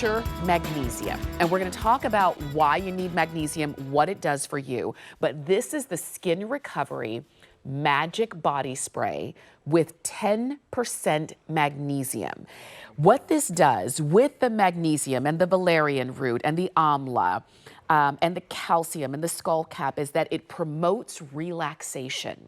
feature magnesium. And we're going to talk about why you need magnesium, what it does for you. But this is the SkinRecovery Magic Body Spray with 10% magnesium. What this does with the magnesium and the valerian root and the amla and the calcium and the skullcap is that it promotes relaxation.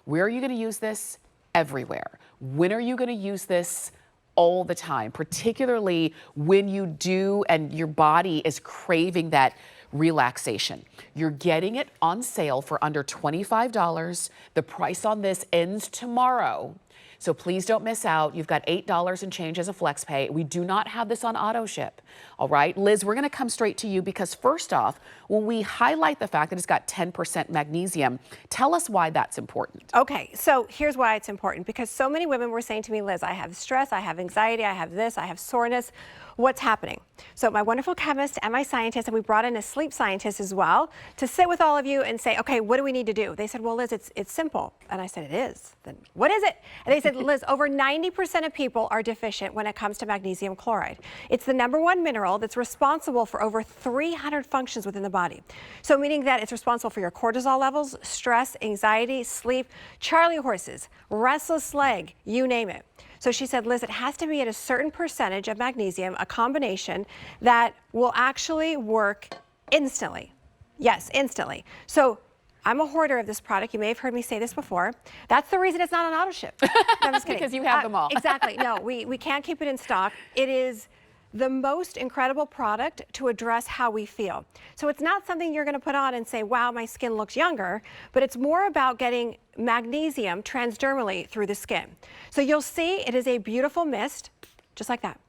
Where are you going to use this? Everywhere. When are you going to use this? All the time, particularly when you do and your body is craving that relaxation. You're getting it on sale for under $25. The price on this ends tomorrow. So please don't miss out. You've got $8 and change as a flex pay. We do not have this on auto ship. All right, Liz, we're going to come straight to you because first off, when we highlight the fact that it's got 10% magnesium, tell us why that's important. Okay, so here's why it's important, because so many women were saying to me, Liz, I have stress, I have anxiety, I have this, I have soreness. What's happening? So my wonderful chemist and my scientist, and we brought in a sleep scientist as well, to sit with all of you and say, okay, what do we need to do? They said, well, Liz, it's simple. And I said, it is. Then what is it? And they said, Liz, over 90% of people are deficient when it comes to magnesium chloride. It's the #1 mineral that's responsible for over 300 functions within the body. So meaning that it's responsible for your cortisol levels, stress, anxiety, sleep, Charlie horses, restless leg, you name it. So she said, Liz, it has to be at a certain percentage of magnesium, a combination that will actually work instantly. Yes, instantly. So I'm a hoarder of this product. You may have heard me say this before. That's the reason it's not on auto ship. No, I'm just kidding. Because you have them all. Exactly. No, we can't keep it in stock. It is the most incredible product to address how we feel. So it's not something you're going to put on and say, wow, my skin looks younger, but it's more about getting magnesium transdermally through the skin. So you'll see it is a beautiful mist, just like that.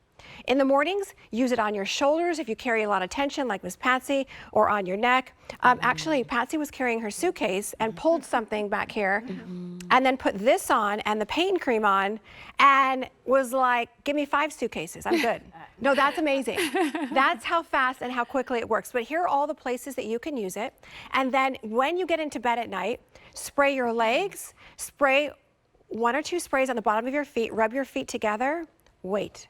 In the mornings, use it on your shoulders if you carry a lot of tension, like Miss Patsy, or on your neck. Actually, Patsy was carrying her suitcase and pulled something back here, and then put this on and the pain cream on, and was like, give me 5 suitcases, I'm good. No, that's amazing. That's how fast and how quickly it works. But here are all the places that you can use it. And then when you get into bed at night, spray your legs, spray 1 or 2 sprays on the bottom of your feet, rub your feet together, wait.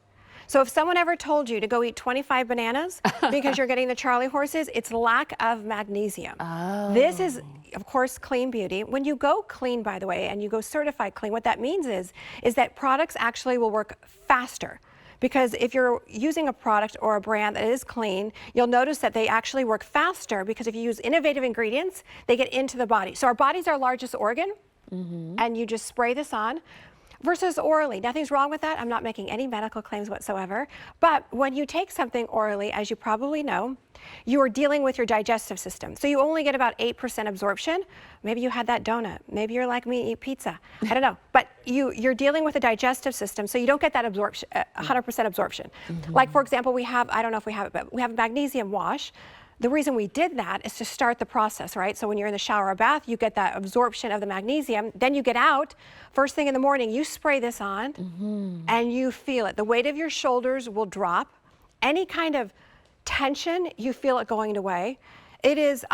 So if someone ever told you to go eat 25 bananas because you're getting the Charlie horses, it's lack of magnesium. Oh. This is, of course, clean beauty. When you go clean, by the way, and you go certified clean, what that means is that products actually will work faster. Because if you're using a product or a brand that is clean, you'll notice that they actually work faster because if you use innovative ingredients, they get into the body. So our body's our largest organ, and you just spray this on. Versus orally. Nothing's wrong with that. I'm not making any medical claims whatsoever. But when you take something orally, as you probably know, you are dealing with your digestive system. So you only get about 8% absorption. Maybe you had that donut. Maybe you're like me, eat pizza. I don't know. But you're dealing with the digestive system, so you don't get that absorption, 100% absorption. Like, for example, we have, I don't know if we have it, but we have a magnesium wash. The reason we did that is to start the process, right? So when you're in the shower or bath, you get that absorption of the magnesium. Then you get out, first thing in the morning, you spray this on, and you feel it. The weight of your shoulders will drop. Any kind of tension, you feel it going away. It is,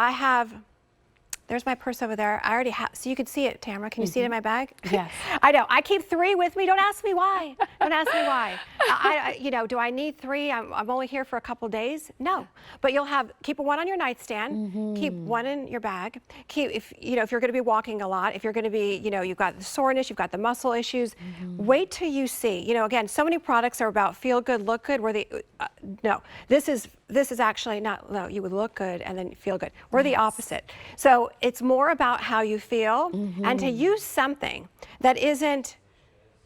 there's my purse over there. I already have, so you can see it, Tamara. Can you see it in my bag? Yes. I know. I keep 3 with me. Don't ask me why. Don't ask me why. You know, do I need 3? I'm only here for a couple days. No. But you'll keep 1 on your nightstand. Keep 1 in your bag. If you're going to be walking a lot, if you're going to be, you've got the soreness, you've got the muscle issues, wait till you see. Again, so many products are about feel good, look good. No, this is actually not, no, you would look good and then feel good. We're the opposite. So it's more about how you feel and to use something that isn't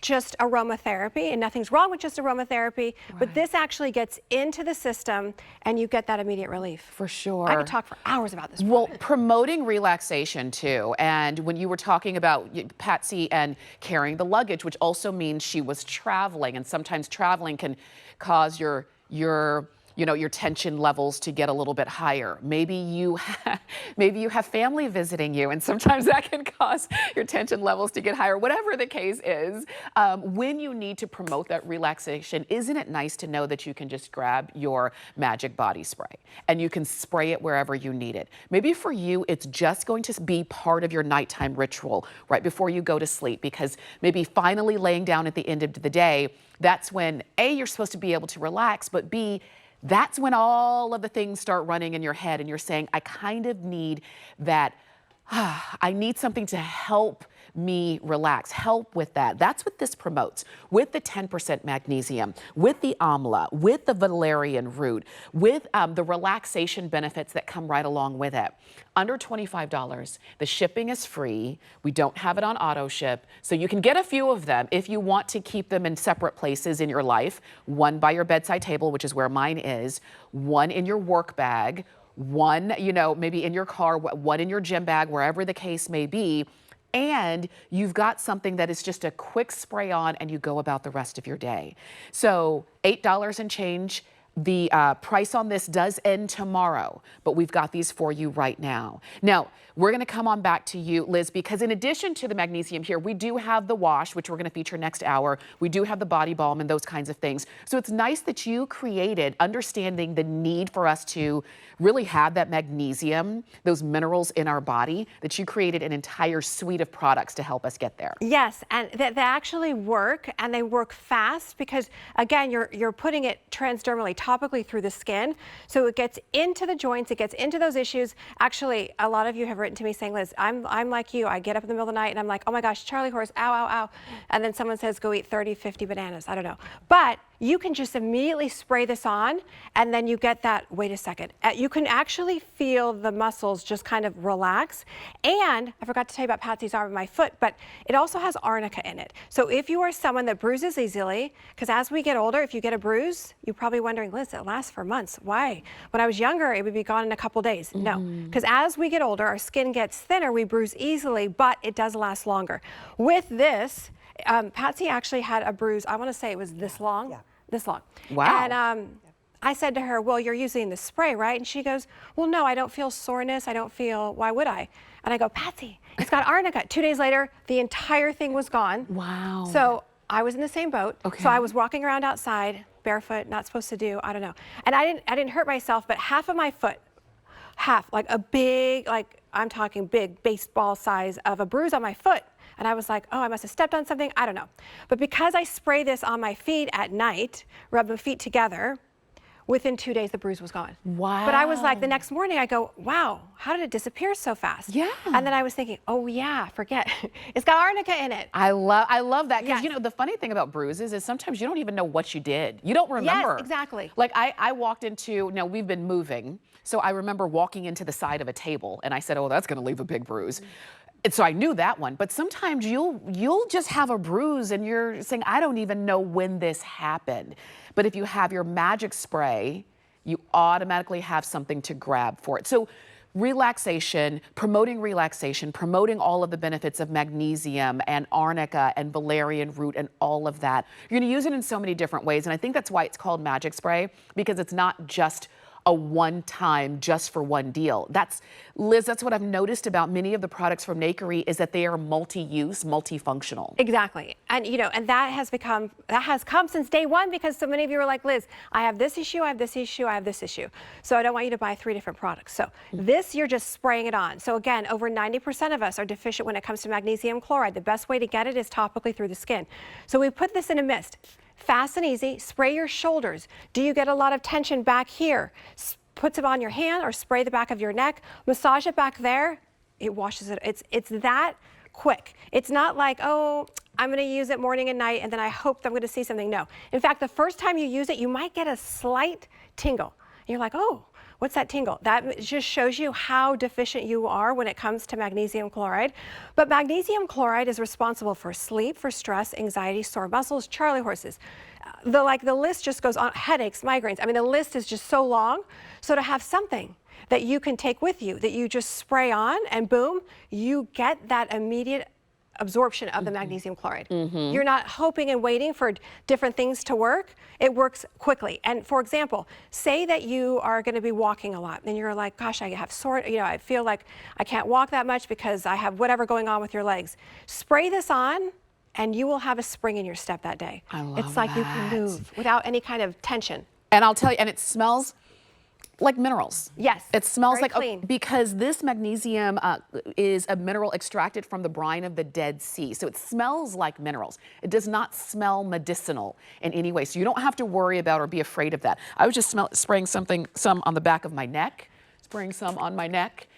just aromatherapy, and nothing's wrong with just aromatherapy, but this actually gets into the system and you get that immediate relief. For sure. I could talk for hours about this. Well, promoting relaxation too. And when you were talking about Patsy and carrying the luggage, which also means she was traveling, and sometimes traveling can cause your tension levels to get a little bit higher. Maybe you have family visiting you, and sometimes that can cause your tension levels to get higher. Whatever the case is, when you need to promote that relaxation, isn't it nice to know that you can just grab your magic body spray and you can spray it wherever you need it? Maybe for you, it's just going to be part of your nighttime ritual right before you go to sleep, because maybe finally laying down at the end of the day, that's when A, you're supposed to be able to relax, but B, that's when all of the things start running in your head and you're saying, I kind of need that, I need something to help me relax, help with that. That's what this promotes with the 10% magnesium, with the amla, with the valerian root, with the relaxation benefits that come right along with it. Under $25, the shipping is free. We don't have it on auto ship, so you can get a few of them if you want to keep them in separate places in your life. One by your bedside table, which is where mine is, one in your work bag, one, you know, maybe in your car, one in your gym bag, wherever the case may be. And you've got something that is just a quick spray on and you go about the rest of your day. So $8 and change. The price on this does end tomorrow, but we've got these for you right now. Now, we're going to come on back to you, Liz, because in addition to the magnesium here, we do have the wash, which we're going to feature next hour. We do have the body balm and those kinds of things. So it's nice that you created, understanding the need for us to really have that magnesium, those minerals in our body, that you created an entire suite of products to help us get there. Yes, and they actually work, and they work fast because, again, you're putting it transdermally, topically through the skin, so it gets into the joints, it gets into those issues. Actually, a lot of you have written to me saying, Liz, I'm like you. I get up in the middle of the night and I'm like, oh my gosh, Charlie horse, ow, ow, ow. And then someone says, go eat 30, 50 bananas. I don't know. But you can just immediately spray this on, and then you get that, wait a second, you can actually feel the muscles just kind of relax. And I forgot to tell you about Patsy's arm and my foot, but it also has arnica in it. So if you are someone that bruises easily, because as we get older, if you get a bruise, you're probably wondering, Liz, it lasts for months. Why? When I was younger, it would be gone in a couple days. No, because as we get older, our skin gets thinner, we bruise easily, but it does last longer. With this, Patsy actually had a bruise, I want to say it was this long. Yeah. This long. Wow. And I said to her, well, you're using the spray, right? And she goes, well, no, I don't feel soreness. I don't feel, why would I? And I go, Patsy, it's got arnica. 2 days later, the entire thing was gone. Wow. So I was in the same boat. Okay. So I was walking around outside, barefoot, not supposed to do, I don't know. And I didn't hurt myself, but half of my foot, half, like a big, like I'm talking big baseball size of a bruise on my foot. And I was like, oh, I must have stepped on something. I don't know. But because I spray this on my feet at night, rub my feet together, within 2 days, the bruise was gone. Wow. But I was like, the next morning, I go, wow, how did it disappear so fast? Yeah. And then I was thinking, oh yeah, forget. It's got arnica in it. I love that. Because, Yes. you know, the funny thing about bruises is sometimes you don't even know what you did. You don't remember. Yes, exactly. Like I walked into, now we've been moving, so I remember walking into the side of a table and I said, oh, that's going to leave a big bruise. And so I knew that one, but sometimes you'll just have a bruise and you're saying, I don't even know when this happened. But if you have your magic spray, you automatically have something to grab for it. So relaxation, promoting all of the benefits of magnesium and arnica and valerian root and all of that. You're gonna use it in so many different ways. And I think that's why it's called magic spray, because it's not just a one-time, just for one deal. Liz, that's what I've noticed about many of the products from Nakery is that they are multi-use, multifunctional. Exactly. And you know, and that has come since day one, because so many of you are like, Liz, I have this issue, I have this issue, I have this issue. So I don't want you to buy 3 different products. So this, you're just spraying it on. So again, over 90% of us are deficient when it comes to magnesium chloride. The best way to get it is topically through the skin. So we put this in a mist. Fast and easy, spray your shoulders. Do you get a lot of tension back here? Put some on your hand or spray the back of your neck, massage it back there, it washes it. It's that quick. It's not like, oh, I'm gonna use it morning and night and then I hope that I'm gonna see something. No. In fact, the first time you use it, you might get a slight tingle. You're like, oh, what's that tingle? That just shows you how deficient you are when it comes to magnesium chloride. But magnesium chloride is responsible for sleep, for stress, anxiety, sore muscles, Charlie horses. The list just goes on, headaches, migraines. I mean, the list is just so long. So to have something that you can take with you, that you just spray on and boom, you get that immediate absorption of the magnesium chloride. You're not hoping and waiting for different things to work. It works quickly. And for example, say that you are going to be walking a lot and you're like, gosh, I have sore, you know, I feel like I can't walk that much because I have whatever going on with your legs. Spray this on and you will have a spring in your step that day. I love It's like that. you can move without any kind of tension. And I'll tell you, and it smells like minerals. Yes. It smells very like, clean. because this magnesium is a mineral extracted from the brine of the Dead Sea. So it smells like minerals. It does not smell medicinal in any way. So you don't have to worry about or be afraid of that. I was just spraying some on the back of my neck, spraying some on my neck.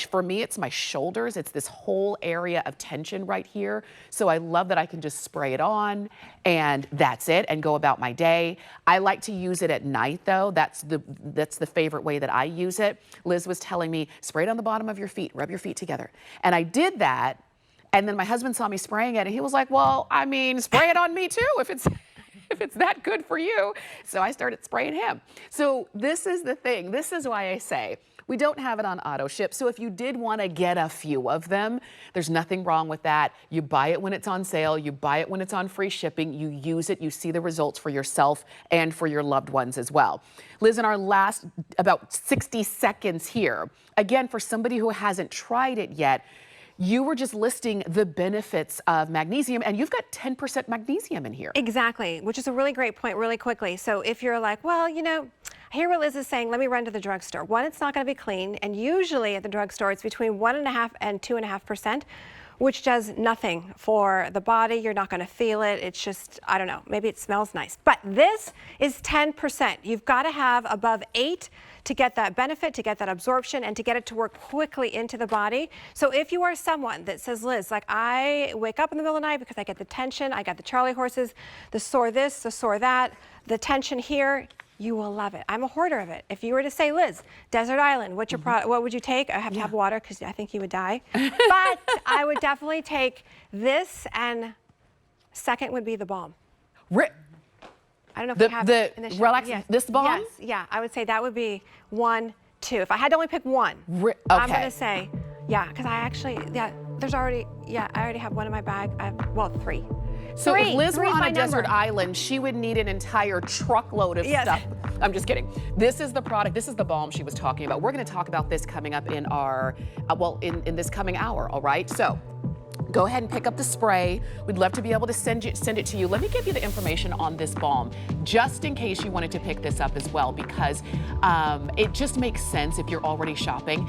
For me, it's my shoulders. It's this whole area of tension right here. So I love that I can just spray it on and that's it, and go about my day. I like to use it at night though. That's the favorite way that I use it. Liz was telling me, spray it on the bottom of your feet, rub your feet together. And I did that. And then my husband saw me spraying it and he was like, well, I mean, spray it on me too if it's that good for you. So I started spraying him. So this is the thing. This is why I say, we don't have it on auto ship, so if you did want to get a few of them, there's nothing wrong with that. You buy it when it's on sale, you buy it when it's on free shipping, you use it, you see the results for yourself and for your loved ones as well. Liz, in our last about 60 seconds here, again, for somebody who hasn't tried it yet, you were just listing the benefits of magnesium, and you've got 10% magnesium in here. Exactly, which is a really great point really quickly. So if you're like, well, you know, I hear what Liz is saying, let me run to the drugstore. One, it's not going to be clean, and usually at the drugstore it's between 1.5% and 2.5%, which does nothing for the body. You're not going to feel it. It's just, I don't know, maybe it smells nice. But this is 10%. You've got to have above 8 to get that benefit, to get that absorption, and to get it to work quickly into the body. So if you are someone that says, Liz, like I wake up in the middle of the night because I get the tension, I got the Charlie horses, the sore this, the sore that, the tension here, you will love it. I'm a hoarder of it. If you were to say, Liz, desert island, what's your product? What would you take? I have to have water because I think you would die. But I would definitely take this, and second would be the balm. I don't know if we have it in the shop. Yes. This balm? Yes, yeah, I would say that would be 1, 2. If I had to only pick one, Okay. I'm gonna say, because I actually, I already have one in my bag. Well, 3. So if Liz were Three's on my a desert number. island, she would need an entire truckload of stuff. I'm just kidding. This is the product, this is the balm she was talking about. We're gonna talk about this coming up in our, in this coming hour, all right? So go ahead and pick up the spray. We'd love to be able to send it to you. Let me give you the information on this balm, just in case you wanted to pick this up as well, because it just makes sense if you're already shopping.